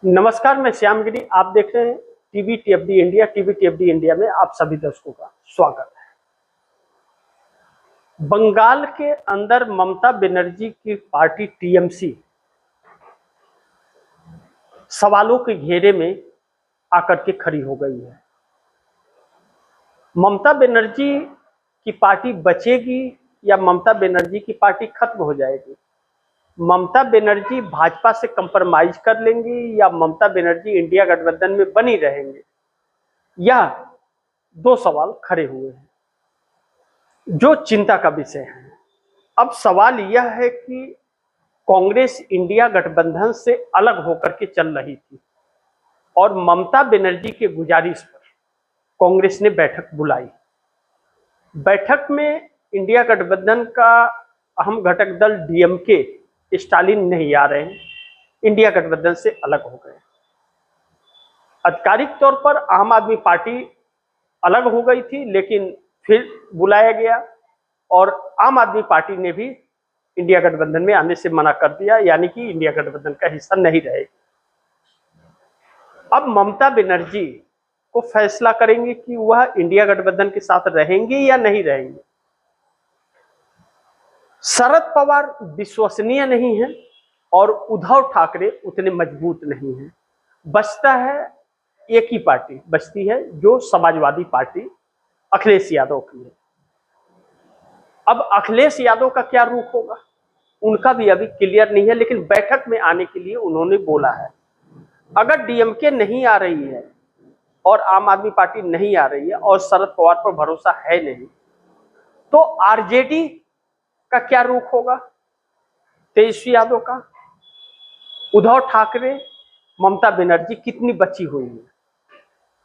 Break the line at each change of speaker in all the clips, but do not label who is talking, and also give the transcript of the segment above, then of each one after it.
नमस्कार, मैं श्याम गिरी। आप देख रहे हैं टीवी टीएफडी इंडिया। टीवी टीएफडी इंडिया में आप सभी दर्शकों का स्वागत है। बंगाल के अंदर ममता बनर्जी की पार्टी टीएमसी सवालों के घेरे में आकर के खड़ी हो गई है। ममता बनर्जी की पार्टी बचेगी या ममता बनर्जी की पार्टी खत्म हो जाएगी? ममता बनर्जी भाजपा से कंप्रोमाइज कर लेंगी या ममता बनर्जी इंडिया गठबंधन में बनी रहेंगे? यह दो सवाल खड़े हुए हैं जो चिंता का विषय है। अब सवाल यह है कि कांग्रेस इंडिया गठबंधन से अलग होकर के चल रही थी और ममता बनर्जी के गुजारिश पर कांग्रेस ने बैठक बुलाई। बैठक में इंडिया गठबंधन का अहम घटक दल डीएमके स्टालिन नहीं आ रहे हैं, इंडिया गठबंधन से अलग हो गए। आधिकारिक तौर पर आम आदमी पार्टी अलग हो गई थी, लेकिन फिर बुलाया गया और आम आदमी पार्टी ने भी इंडिया गठबंधन में आने से मना कर दिया, यानी कि इंडिया गठबंधन का हिस्सा नहीं रहेगी। अब ममता बनर्जी को फैसला करेंगे कि वह इंडिया गठबंधन के साथ रहेंगी या नहीं रहेंगी। शरद पवार विश्वसनीय नहीं है और उद्धव ठाकरे उतने मजबूत नहीं है। बचता है एक ही पार्टी बचती है, जो समाजवादी पार्टी अखिलेश यादव की है। अब अखिलेश यादव का क्या रुख होगा, उनका भी अभी क्लियर नहीं है, लेकिन बैठक में आने के लिए उन्होंने बोला है। अगर डीएमके नहीं आ रही है और आम आदमी पार्टी नहीं आ रही है और शरद पवार पर भरोसा है नहीं, तो आरजेडी का क्या रुख होगा? तेजस्वी यादव का, उद्धव ठाकरे, ममता बनर्जी कितनी बची हुई है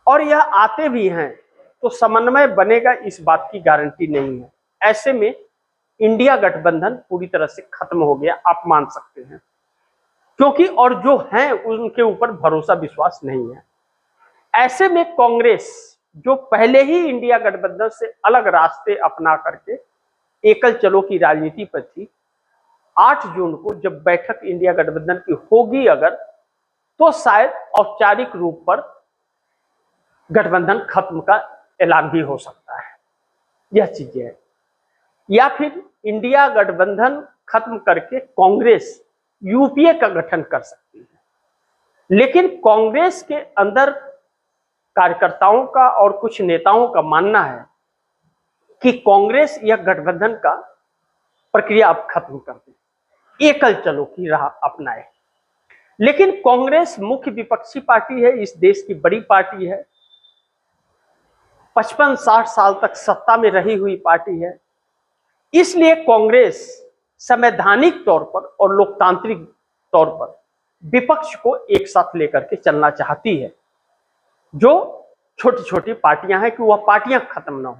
और यह आते भी हैं तो समन्वय बनेगा, इस बात की गारंटी नहीं है। ऐसे में इंडिया गठबंधन पूरी तरह से खत्म हो गया, आप मान सकते हैं, क्योंकि और जो हैं उनके ऊपर भरोसा विश्वास नहीं है। ऐसे में कांग्रेस, जो पहले ही इंडिया गठबंधन से अलग रास्ते अपना करके एकल चलो की राजनीति पर थी, 8 जून को जब बैठक इंडिया गठबंधन की होगी अगर, तो शायद औपचारिक रूप पर गठबंधन खत्म का ऐलान भी हो सकता है। यह चीजें है, या फिर इंडिया गठबंधन खत्म करके कांग्रेस यूपीए का गठन कर सकती है। लेकिन कांग्रेस के अंदर कार्यकर्ताओं का और कुछ नेताओं का मानना है कि कांग्रेस यह गठबंधन का प्रक्रिया अब खत्म कर दे, एकल चलो की राह अपनाए। लेकिन कांग्रेस मुख्य विपक्षी पार्टी है, इस देश की बड़ी पार्टी है, 55-60 साल तक सत्ता में रही हुई पार्टी है। इसलिए कांग्रेस संवैधानिक तौर पर और लोकतांत्रिक तौर पर विपक्ष को एक साथ लेकर के चलना चाहती है। जो छोटी छोटी पार्टियां हैं कि वह पार्टियां खत्म ना हो,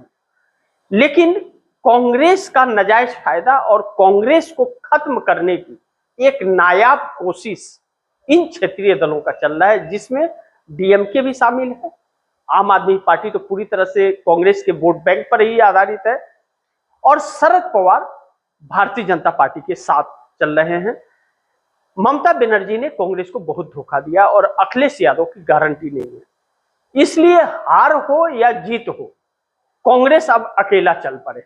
लेकिन कांग्रेस का नाजायज फायदा और कांग्रेस को खत्म करने की एक नायाब कोशिश इन क्षेत्रीय दलों का चल रहा है, जिसमें डीएमके भी शामिल है। आम आदमी पार्टी तो पूरी तरह से कांग्रेस के वोट बैंक पर ही आधारित है और शरद पवार भारतीय जनता पार्टी के साथ चल रहे हैं। ममता बनर्जी ने कांग्रेस को बहुत धोखा दिया और अखिलेश यादव की गारंटी नहीं है। इसलिए हार हो या जीत हो, कांग्रेस अब अकेला चल पड़े,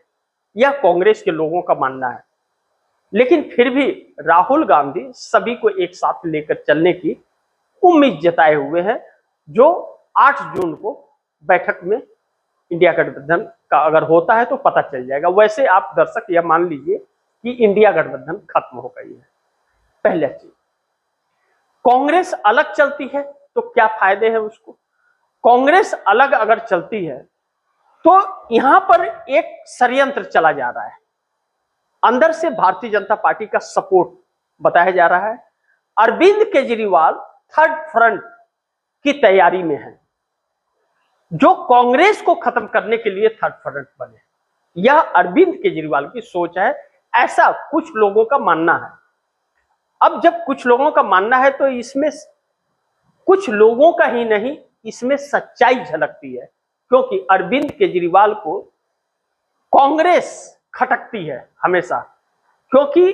यह कांग्रेस के लोगों का मानना है। लेकिन फिर भी राहुल गांधी सभी को एक साथ लेकर चलने की उम्मीद जताए हुए हैं, जो 8 जून को बैठक में इंडिया गठबंधन का अगर होता है तो पता चल जाएगा। वैसे आप दर्शक यह मान लीजिए कि इंडिया गठबंधन खत्म हो गई है। पहले चीज, कांग्रेस अलग चलती है तो क्या फायदे हैं उसको? कांग्रेस अलग अगर चलती है तो यहां पर एक षड्यंत्र चला जा रहा है। अंदर से भारतीय जनता पार्टी का सपोर्ट बताया जा रहा है। अरविंद केजरीवाल थर्ड फ्रंट की तैयारी में है, जो कांग्रेस को खत्म करने के लिए थर्ड फ्रंट बने। यह अरविंद केजरीवाल की सोच है, ऐसा कुछ लोगों का मानना है। अब जब कुछ लोगों का मानना है तो इसमें कुछ लोगों का ही नहीं, इसमें सच्चाई झलकती है, क्योंकि अरविंद केजरीवाल को कांग्रेस खटकती है हमेशा, क्योंकि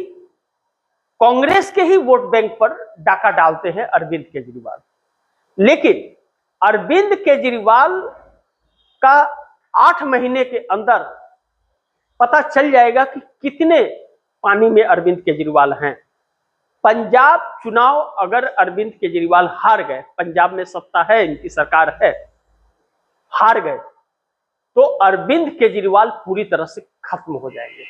कांग्रेस के ही वोट बैंक पर डाका डालते हैं अरविंद केजरीवाल। लेकिन अरविंद केजरीवाल का 8 महीने के अंदर पता चल जाएगा कि कितने पानी में अरविंद केजरीवाल हैं। पंजाब चुनाव अगर अरविंद केजरीवाल हार गए, पंजाब में सत्ता है, इनकी सरकार है, हार गए तो अरविंद केजरीवाल पूरी तरह से खत्म हो जाएंगे।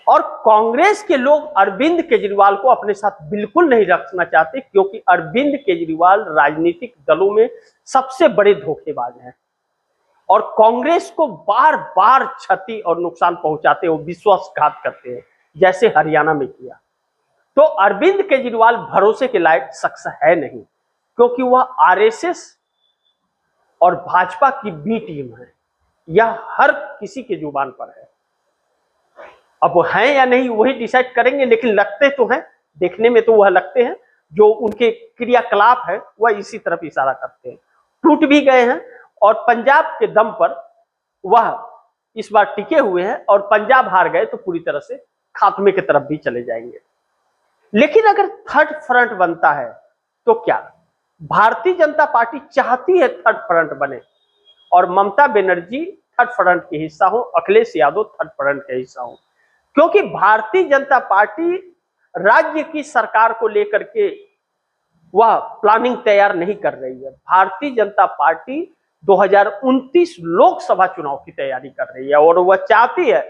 और कांग्रेस के लोग अरविंद केजरीवाल को अपने साथ बिल्कुल नहीं रखना चाहते, क्योंकि अरविंद केजरीवाल राजनीतिक दलों में सबसे बड़े धोखेबाज हैं और कांग्रेस को बार बार क्षति और नुकसान पहुंचाते हो, विश्वासघात करते हैं, जैसे हरियाणा में किया। तो अरविंद केजरीवाल भरोसे के लायक शख्स है नहीं, क्योंकि वह आरएसएस और भाजपा की बी टीम है। यह हर किसी के जुबान पर है। अब वो हैं या नहीं वही डिसाइड करेंगे, लेकिन लगते तो हैं, देखने में तो वह लगते हैं, जो उनके क्रियाकलाप है वह इसी तरफ इशारा करते हैं। टूट भी गए हैं और पंजाब के दम पर वह इस बार टिके हुए हैं, और पंजाब हार गए तो पूरी तरह से खात्मे की तरफ भी चले जाएंगे। लेकिन अगर थर्ड फ्रंट बनता है तो क्या? भारतीय जनता पार्टी चाहती है थर्ड फ्रंट बने और ममता बनर्जी थर्ड फ्रंट के हिस्सा हो, अखिलेश यादव थर्ड फ्रंट के हिस्सा हो, क्योंकि भारतीय जनता पार्टी राज्य की सरकार को लेकर के वह प्लानिंग तैयार नहीं कर रही है। भारतीय जनता पार्टी 2029 लोकसभा चुनाव की तैयारी कर रही है और वह चाहती है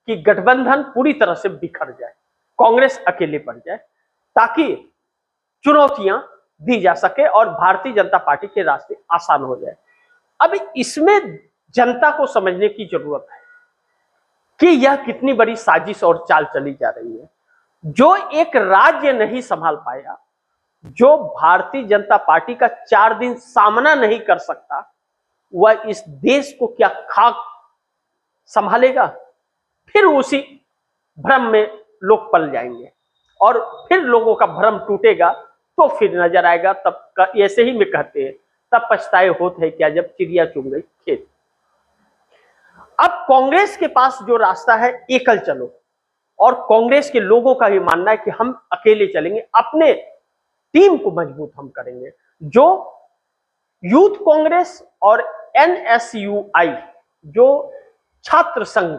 कि गठबंधन पूरी तरह से बिखर जाए, कांग्रेस अकेले पड़ जाए, ताकि चुनौतियां दी जा सके और भारतीय जनता पार्टी के रास्ते आसान हो जाए। अब इसमें जनता को समझने की जरूरत है कि यह कितनी बड़ी साजिश और चाल चली जा रही है। जो एक राज्य नहीं संभाल पाया, जो भारतीय जनता पार्टी का 4 दिन सामना नहीं कर सकता, वह इस देश को क्या खाक संभालेगा? फिर उसी भ्रम में लोग पल जाएंगे और फिर लोगों का भ्रम टूटेगा तो फिर नजर आएगा। तब ऐसे ही में कहते हैं, तब पछताए होते हैं क्या जब चिड़िया चुग गई खेत। अब कांग्रेस के पास जो रास्ता है, एकल चलो, और कांग्रेस के लोगों का भी मानना है कि हम अकेले चलेंगे, अपने टीम को मजबूत हम करेंगे। जो यूथ कांग्रेस और एनएसयूआई जो छात्र संघ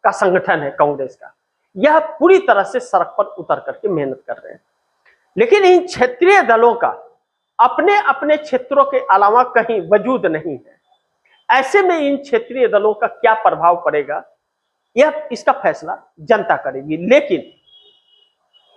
का संगठन है कांग्रेस का, यह पूरी तरह से सड़क पर उतर करके मेहनत कर रहे हैं। लेकिन इन क्षेत्रीय दलों का अपने अपने क्षेत्रों के अलावा कहीं वजूद नहीं है। ऐसे में इन क्षेत्रीय दलों का क्या प्रभाव पड़ेगा, यह इसका फैसला जनता करेगी। लेकिन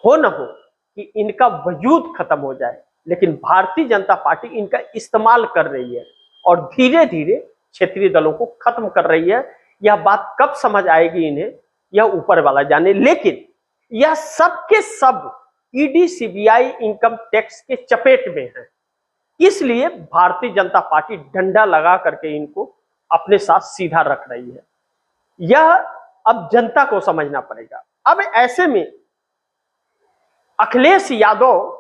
हो न हो कि इनका वजूद खत्म हो जाए, लेकिन भारतीय जनता पार्टी इनका इस्तेमाल कर रही है और धीरे धीरे क्षेत्रीय दलों को खत्म कर रही है। यह बात कब समझ आएगी इन्हें, यह ऊपर वाला जाने। लेकिन यह सब के सब ईडी सीबीआई इनकम टैक्स के चपेट में है, इसलिए भारतीय जनता पार्टी डंडा लगा करके इनको अपने साथ सीधा रख रही है। यह अब जनता को समझना पड़ेगा। अब ऐसे में अखिलेश यादव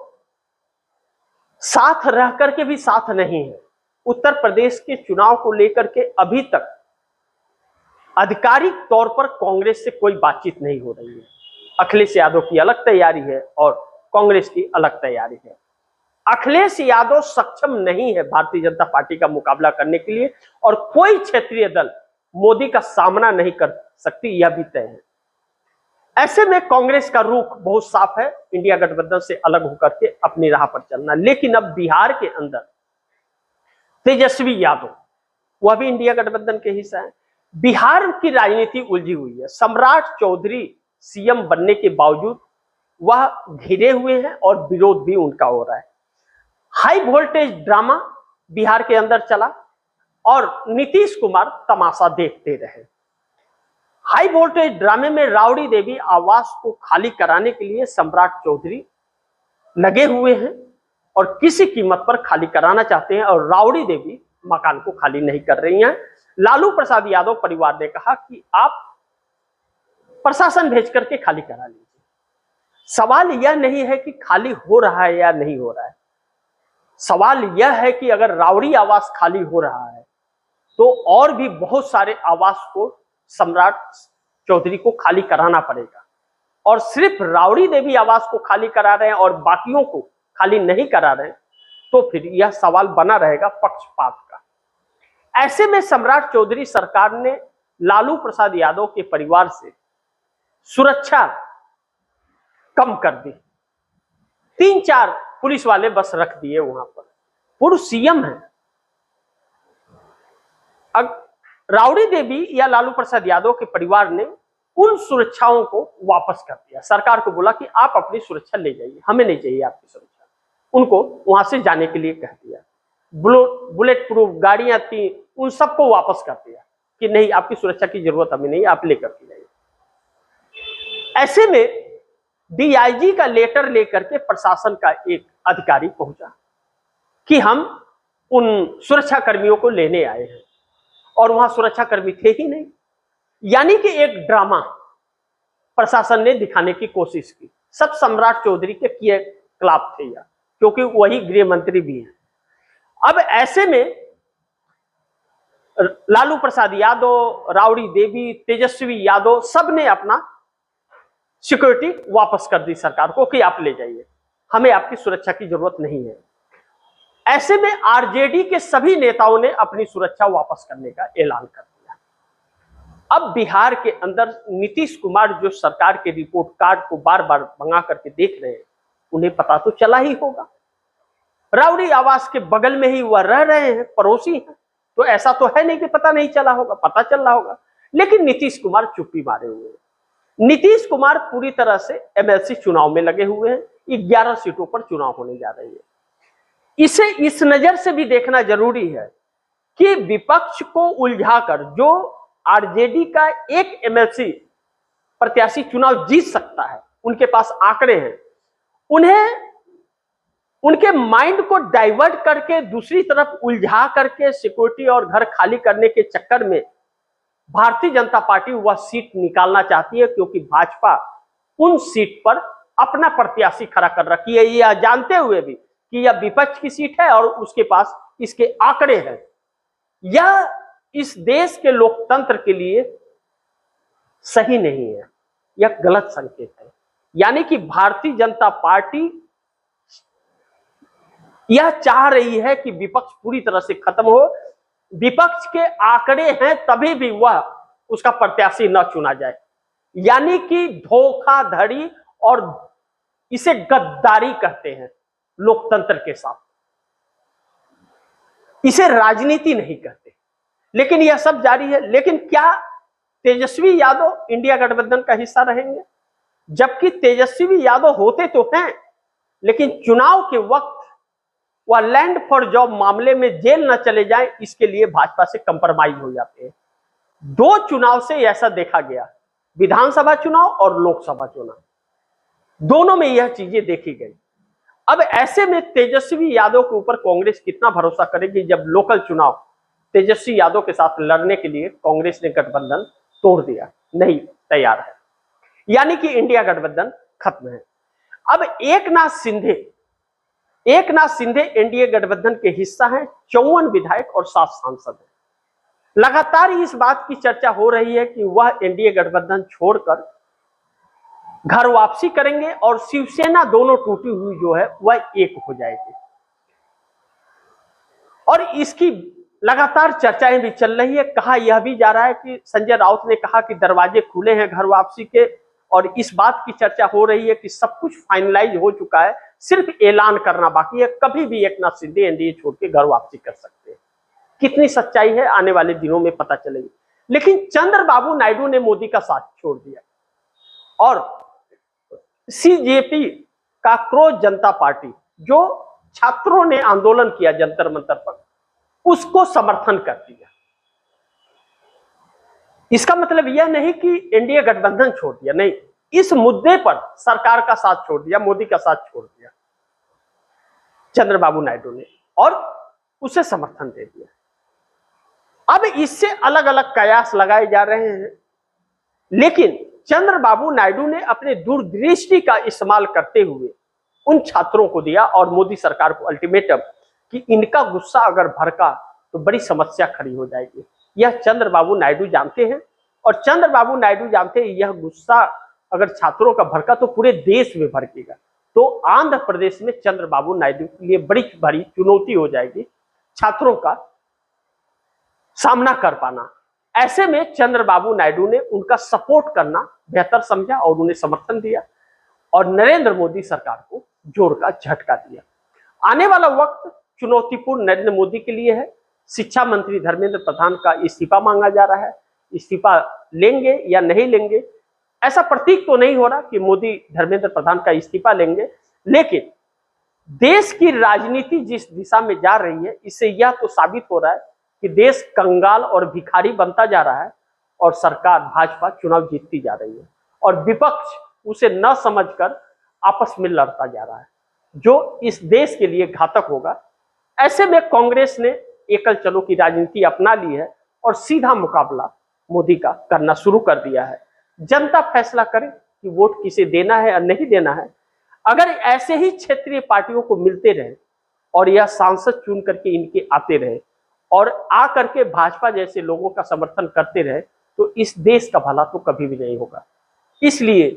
साथ रह करके भी साथ नहीं है। उत्तर प्रदेश के चुनाव को लेकर के अभी तक आधिकारिक तौर पर कांग्रेस से कोई बातचीत नहीं हो रही है। अखिलेश यादव की अलग तैयारी है और कांग्रेस की अलग तैयारी है। अखिलेश यादव सक्षम नहीं है भारतीय जनता पार्टी का मुकाबला करने के लिए, और कोई क्षेत्रीय दल मोदी का सामना नहीं कर सकती, यह भी तय है। ऐसे में कांग्रेस का रुख बहुत साफ है, इंडिया गठबंधन से अलग होकर के अपनी राह पर चलना। लेकिन अब बिहार के अंदर तेजस्वी यादव, वह भी इंडिया गठबंधन के हिस्सा है। बिहार की राजनीति उलझी हुई है। सम्राट चौधरी सीएम बनने के बावजूद वह घिरे हुए हैं और विरोध भी उनका हो रहा है। हाई वोल्टेज ड्रामा बिहार के अंदर चला और नीतीश कुमार तमाशा देखते रहे। हाई वोल्टेज ड्रामे में राबड़ी देवी आवास को खाली कराने के लिए सम्राट चौधरी लगे हुए हैं और किसी कीमत पर खाली कराना चाहते हैं, और राबड़ी देवी मकान को खाली नहीं कर रही हैं। लालू प्रसाद यादव परिवार ने कहा कि आप प्रशासन भेज करके खाली करा लीजिए। सवाल यह नहीं है कि खाली हो रहा है या नहीं हो रहा है, सवाल यह है कि अगर राबड़ी आवास खाली हो रहा है तो और भी बहुत सारे आवास को सम्राट चौधरी को खाली कराना पड़ेगा। और सिर्फ राबड़ी देवी आवास को खाली करा रहे हैं और बाकियों को खाली नहीं करा रहे हैं, तो फिर यह सवाल बना रहेगा पक्षपात का। ऐसे में सम्राट चौधरी सरकार ने लालू प्रसाद यादव के परिवार से सुरक्षा कम कर दी। 3-4 पुलिस वाले बस रख दिए वहां पर। पूर्व सीएम है। अब राबड़ी देवी या लालू प्रसाद यादव के परिवार ने उन सुरक्षाओं को वापस कर दिया। सरकार को बोला कि आप अपनी सुरक्षा ले जाइए, हमें नहीं चाहिए आपकी सुरक्षा। उनको वहां से जाने के लिए कह दिया। बुलेट प्रूफ गाड़ियां थी, उन सबको वापस कर दिया कि नहीं, आपकी सुरक्षा की जरूरत हमें नहीं, आप लेकर के जाइए। ऐसे में डीआईजी का लेटर लेकर के प्रशासन का एक अधिकारी पहुंचा कि हम उन सुरक्षा कर्मियों को लेने आए हैं, और वहां सुरक्षा कर्मी थे ही नहीं। यानी कि एक ड्रामा प्रशासन ने दिखाने की कोशिश की। सब सम्राट चौधरी के किए खिलाफ थे यार, क्योंकि वही गृह मंत्री भी हैं। अब ऐसे में लालू प्रसाद यादव, राबड़ी देवी, तेजस्वी यादव सब ने अपना सिक्योरिटी वापस कर दी सरकार को कि आप ले जाइए, हमें आपकी सुरक्षा की जरूरत नहीं है। ऐसे में आरजेडी के सभी नेताओं ने अपनी सुरक्षा वापस करने का ऐलान कर दिया। अब बिहार के अंदर नीतीश कुमार जो सरकार के रिपोर्ट कार्ड को बार बार मंगा करके देख रहे हैं, उन्हें पता तो चला ही होगा। राबड़ी आवास के बगल में ही वह रह रहे हैं, पड़ोसी हैं, तो ऐसा तो है नहीं कि पता नहीं चला होगा, पता चल रहा होगा। लेकिन नीतीश कुमार चुप्पी मारे हुए हैं। नीतीश कुमार पूरी तरह से एमएलसी चुनाव में लगे हुए हैं। 11 सीटों पर चुनाव होने जा रही है। इसे इस नजर से भी देखना जरूरी है कि विपक्ष को उलझाकर जो आरजेडी का एक एमएलसी प्रत्याशी चुनाव जीत सकता है, उनके पास आंकड़े हैं, उन्हें उनके माइंड को डाइवर्ट करके दूसरी तरफ उलझा करके सिक्योरिटी और घर खाली करने के चक्कर में भारतीय जनता पार्टी वह सीट निकालना चाहती है, क्योंकि भाजपा उन सीट पर अपना प्रत्याशी खड़ा कर रखी है, यह जानते हुए भी कि यह विपक्ष की सीट है और उसके पास इसके आंकड़े हैं। यह इस देश के लोकतंत्र के लिए सही नहीं है, यह गलत संकेत है। यानी कि भारतीय जनता पार्टी यह चाह रही है कि विपक्ष पूरी तरह से खत्म हो। विपक्ष के आंकड़े हैं तभी भी वह उसका प्रत्याशी न चुना जाए। यानी कि धोखाधड़ी, और इसे गद्दारी कहते हैं लोकतंत्र के साथ। इसे राजनीति नहीं कहते। लेकिन यह सब जारी है। लेकिन क्या तेजस्वी यादव इंडिया गठबंधन का हिस्सा रहेंगे? जबकि तेजस्वी यादव होते तो हैं, लेकिन चुनाव के वक्त वह लैंड फॉर जॉब मामले में जेल न चले जाएं, इसके लिए भाजपा से कंप्रोमाइज हो जाते हैं। 2 चुनाव से ऐसा देखा गया, विधानसभा चुनाव और लोकसभा चुनाव, दोनों में यह चीजें देखी गई। अब ऐसे में तेजस्वी यादव के ऊपर कांग्रेस कितना भरोसा करेगी, जब लोकल चुनाव तेजस्वी यादव के साथ लड़ने के लिए कांग्रेस ने गठबंधन तोड़ दिया, नहीं तैयार है। यानी कि इंडिया गठबंधन खत्म है। अब एकनाथ शिंदे एनडीए गठबंधन के हिस्सा हैं। 54 विधायक और 7 सांसद हैं। लगातार इस बात की चर्चा हो रही है कि वह एनडीए गठबंधन छोड़कर घर वापसी करेंगे और शिवसेना दोनों टूटी हुई जो है वह एक हो जाएगी। और इसकी लगातार चर्चाएं भी चल रही है। कहा यह भी जा रहा है कि संजय राउत ने कहा कि दरवाजे खुले हैं घर वापसी के, और इस बात की चर्चा हो रही है कि सब कुछ फाइनलाइज हो चुका है, सिर्फ ऐलान करना बाकी है। कभी भी एकनाथ शिंदे एनडीए छोड़ के घर वापसी कर सकते हैं। कितनी सच्चाई है आने वाले दिनों में पता चलेगी। लेकिन चंद्रबाबू नायडू ने मोदी का साथ छोड़ दिया और सीजेपी का क्रोध जनता पार्टी, जो छात्रों ने आंदोलन किया जंतर मंतर पर, उसको समर्थन कर दिया। इसका मतलब यह नहीं कि एनडीए गठबंधन छोड़ दिया, नहीं, इस मुद्दे पर सरकार का साथ छोड़ दिया, मोदी का साथ छोड़ दिया चंद्रबाबू नायडू ने, और उसे समर्थन दे दिया। अब इससे अलग अलग कयास लगाए जा रहे हैं, लेकिन चंद्रबाबू नायडू ने अपने दूरदृष्टि का इस्तेमाल करते हुए उन छात्रों को दिया और मोदी सरकार को अल्टीमेटम कि इनका गुस्सा अगर भड़का तो बड़ी समस्या खड़ी हो जाएगी। यह चंद्रबाबू नायडू जानते हैं, और चंद्रबाबू नायडू जानते हैं यह गुस्सा अगर छात्रों का भड़का तो पूरे देश में भड़केगा। तो आंध्र प्रदेश में चंद्रबाबू नायडू के लिए बड़ी भारी चुनौती हो जाएगी छात्रों का सामना कर पाना। ऐसे में चंद्रबाबू नायडू ने उनका सपोर्ट करना बेहतर समझा और उन्हें समर्थन दिया और नरेंद्र मोदी सरकार को जोर का झटका दिया। आने वाला वक्त चुनौतीपूर्ण नरेंद्र मोदी के लिए है। शिक्षा मंत्री धर्मेंद्र प्रधान का इस्तीफा मांगा जा रहा है। इस्तीफा लेंगे या नहीं लेंगे, ऐसा प्रतीक तो नहीं हो रहा कि मोदी धर्मेंद्र प्रधान का इस्तीफा लेंगे, लेकिन देश की राजनीति जिस दिशा में जा रही है, इससे यह तो साबित हो रहा है कि देश कंगाल और भिखारी बनता जा रहा है और सरकार भाजपा चुनाव जीतती जा रही है और विपक्ष उसे न समझकर आपस में लड़ता जा रहा है, जो इस देश के लिए घातक होगा। ऐसे में कांग्रेस ने एकल चलो की राजनीति अपना ली है और सीधा मुकाबला मोदी का करना शुरू कर दिया है। जनता फैसला करे कि वोट किसे देना है और नहीं देना है। अगर ऐसे ही क्षेत्रीय पार्टियों को मिलते रहे और यह सांसद चुन करके इनके आते रहे और आ करके भाजपा जैसे लोगों का समर्थन करते रहे, तो इस देश का भला तो कभी भी नहीं होगा। इसलिए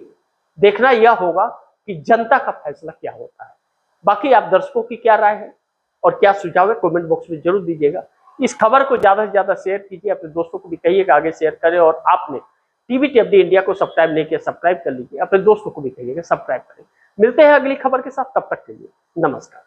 देखना यह होगा कि जनता का फैसला क्या होता है। बाकी आप दर्शकों की क्या राय है और क्या सुझाव है, कमेंट बॉक्स में जरूर दीजिएगा। इस खबर को ज्यादा से ज्यादा शेयर कीजिए, अपने दोस्तों को भी कहिएगा आगे शेयर करें, और आपने टीवी इंडिया को सब्सक्राइब नहीं किया सब्सक्राइब कर लीजिए, अपने दोस्तों को भी कहिएगा सब्सक्राइब करें। मिलते हैं अगली खबर के साथ, तब तक के लिए नमस्कार।